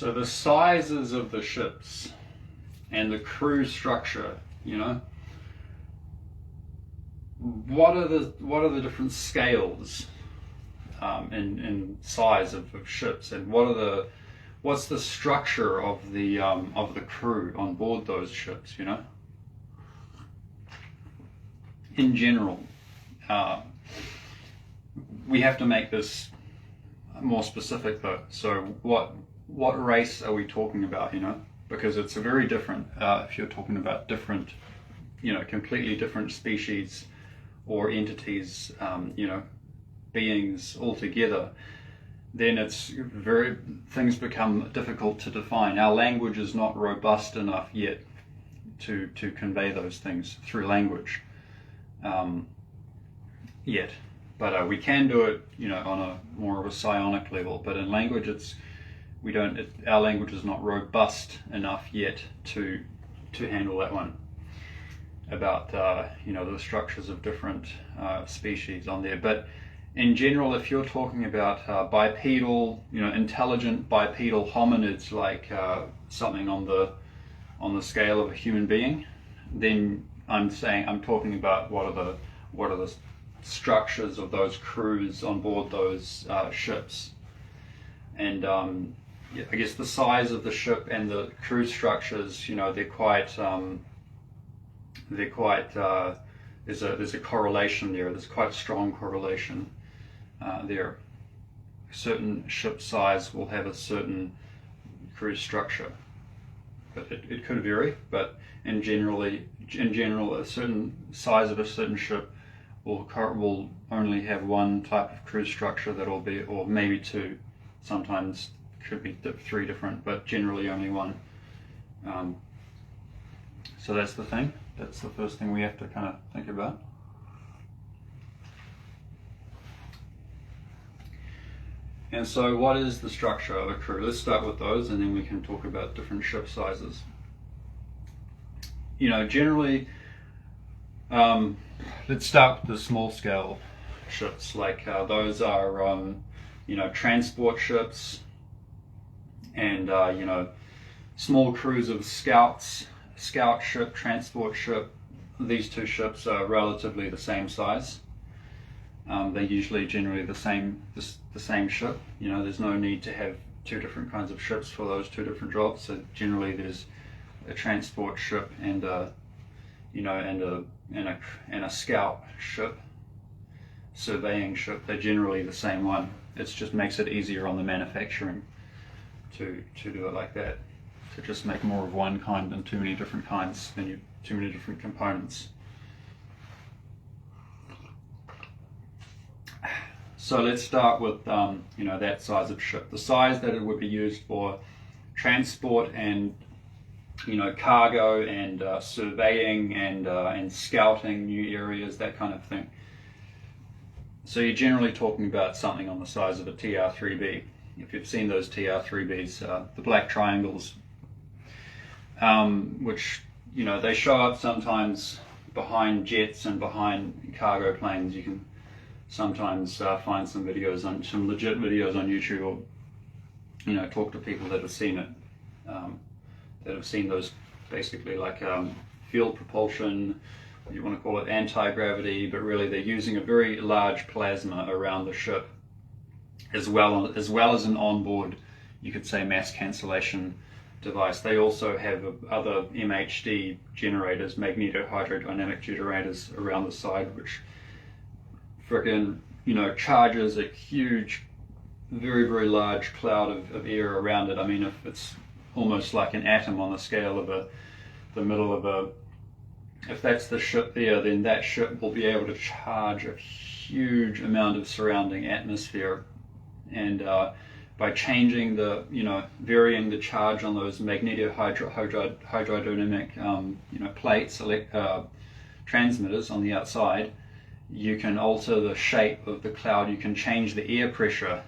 So the sizes of the ships and the crew structure, you know, what are the different scales in size of ships, and what's the structure of the crew on board those ships, you know? In general, we have to make this more specific though. So what race are we talking about, you know? Because it's a very different, if you're talking about different, you know, completely different species or entities, you know, beings altogether, then things become difficult to define. Our language is not robust enough yet to convey those things through language yet. But we can do it, you know, on a more of a psionic level. But in language, our language is not robust enough yet to handle that one about you know, the structures of different species on there. But in general, if you're talking about bipedal, you know, intelligent bipedal hominids, like something on the scale of a human being, then I'm talking about what are the structures of those crews on board those ships. And yeah, I guess the size of the ship and the crew structures, you know, there's a correlation there. There's quite a strong correlation there. A certain ship size will have a certain crew structure, but it could vary. But in general, a certain size of a certain ship will only have one type of crew structure that'll be, or maybe two. Sometimes could be three different, but generally only one. So that's the thing. That's the first thing we have to kind of think about. And so what is the structure of a crew? Let's start with those, and then we can talk about different ship sizes. You know, generally, let's start with the small scale ships. Like those are, you know, transport ships, and you know, small crews of scout ship, transport ship. These two ships are relatively the same size. They're usually generally the same ship. You know, there's no need to have two different kinds of ships for those two different jobs. So generally, there's a transport ship and you know, and a scout ship, surveying ship. They're generally the same one. It just makes it easier on the manufacturing to do it like that. To just make more of one kind than too many different kinds, too many different components. So let's start with you know, that size of ship. The size that it would be used for transport and, you know, cargo and surveying and scouting new areas, that kind of thing. So you're generally talking about something on the size of a TR-3B. If you've seen those TR-3Bs, the black triangles, which, you know, they show up sometimes behind jets and behind cargo planes. You can sometimes find some legit videos on YouTube, or, you know, talk to people that have seen it, that have seen those, basically like field propulsion. You want to call it anti-gravity, but really they're using a very large plasma around the ship, as well as an onboard, you could say, mass cancellation device. They also have other MHD generators, magnetohydrodynamic generators, around the side, which frickin', you know, charges a huge, very, very large cloud of air around it. I mean, if it's almost like an atom on the scale of the middle of a, if that's the ship there, then that ship will be able to charge a huge amount of surrounding atmosphere. And by changing the, you know, varying the charge on those magnetohydrodynamic, you know, plates, transmitters on the outside, you can alter the shape of the cloud. You can change the air pressure,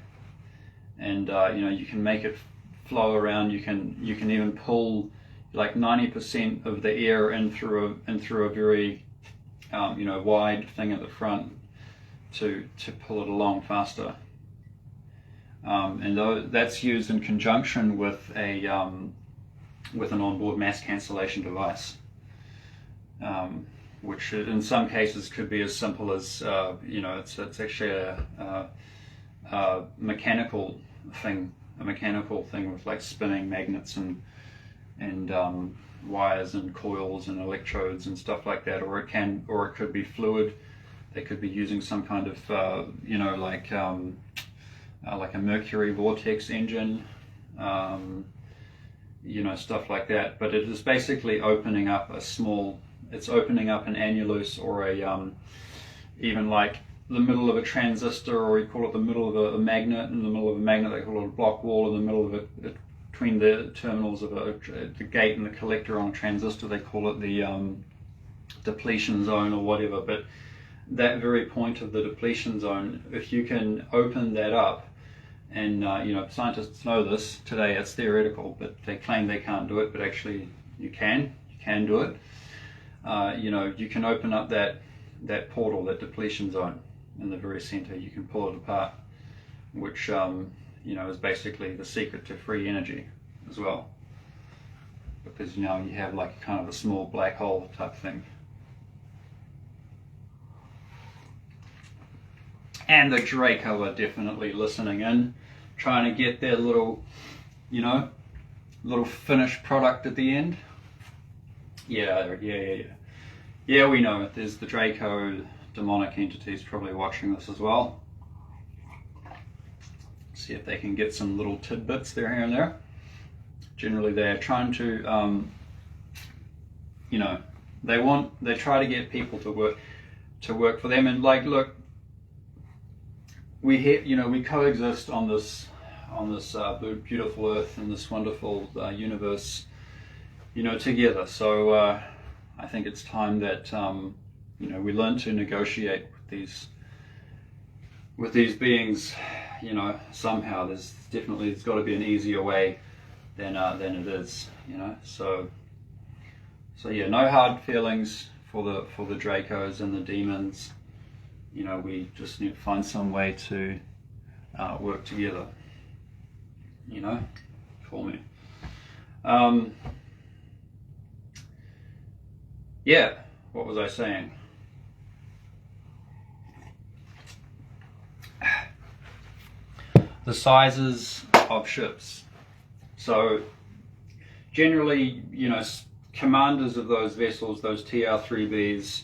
and you know, you can make it flow around. You can even pull like 90% of the air in through a very you know, wide thing at the front to pull it along faster. and that's used in conjunction with with an onboard mass cancellation device, which in some cases could be as simple as it's actually a mechanical thing with like spinning magnets and wires and coils and electrodes and stuff like that, or it could be fluid. They could be using some kind of like a mercury vortex engine, stuff like that. But it is basically opening up it's opening up an annulus, or even like the middle of a transistor, or you call it the middle of a magnet. In the middle of a magnet, they call it a block wall. In the middle of it, between the terminals of the gate and the collector on a transistor, they call it the depletion zone or whatever. But that very point of the depletion zone, if you can open that up, and scientists know this today, it's theoretical, but they claim they can't do it, but actually you can do it. You can open up that portal, that depletion zone in the very center. You can pull it apart, which is basically the secret to free energy as well, because you have like kind of a small black hole type thing. And the Draco are definitely listening in, trying to get their little finished product at the end. Yeah, we know it. There's the Draco demonic entities probably watching this as well. See if they can get some little tidbits there, here and there. Generally they're trying to they try to get people to work for them, and like, look, we coexist on this beautiful earth and this wonderful universe, together. So I think it's time that we learn to negotiate with these beings. Somehow there's got to be an easier way than it is. So yeah, no hard feelings for the Dracos and the demons. We just need to find some way to work together. For me. Yeah, what was I saying? The sizes of ships. So generally, commanders of those vessels, those TR3Bs,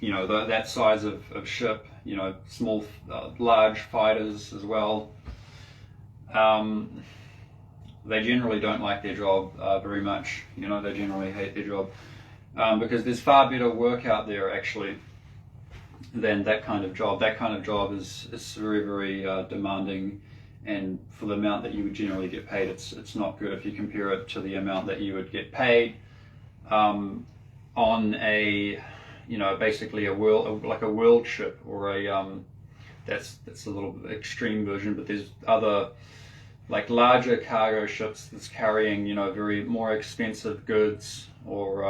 that size of ship, small, large fighters as well, they generally don't like their job very much. They generally hate their job, because there's far better work out there actually than that kind of job. That kind of job is very, very demanding, and for the amount that you would generally get paid, it's not good if you compare it to the amount that you would get paid on a basically a world ship, or that's a little extreme version, but there's other like larger cargo ships that's carrying very more expensive goods, or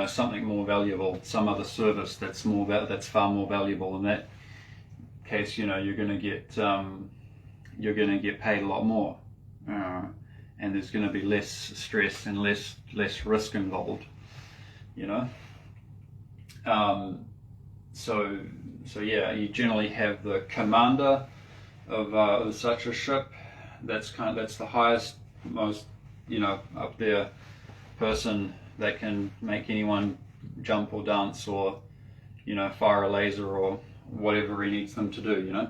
something more valuable, some other service that's far more valuable. In that case, you're going to get paid a lot more, and there's going to be less stress and less risk involved. So yeah, you generally have the commander of such a ship. That's the highest, most up there person that can make anyone jump or dance, or fire a laser or whatever he needs them to do.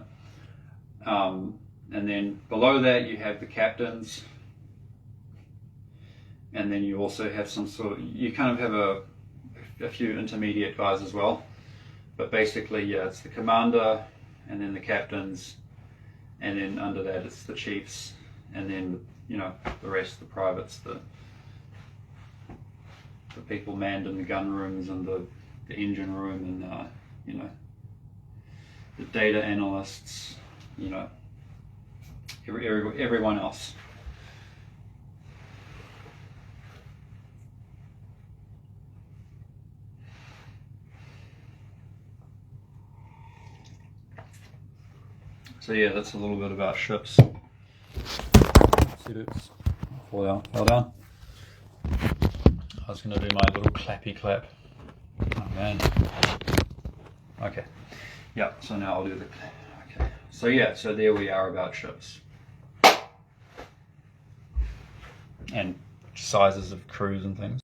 And then below that you have the captains, and then you also have you kind of have a few intermediate guys as well, but basically, yeah, it's the commander, and then the captains, and then under that it's the chiefs, and then the rest, the privates, the people manned in the gun rooms and the engine room, and the data analysts, everyone else. So yeah, that's a little bit about ships. Oops, fell down. I was going to do my little clappy clap. Oh man. Okay. Yeah, so now I'll do the... Okay. So yeah, so there we are about ships. And sizes of crews and things.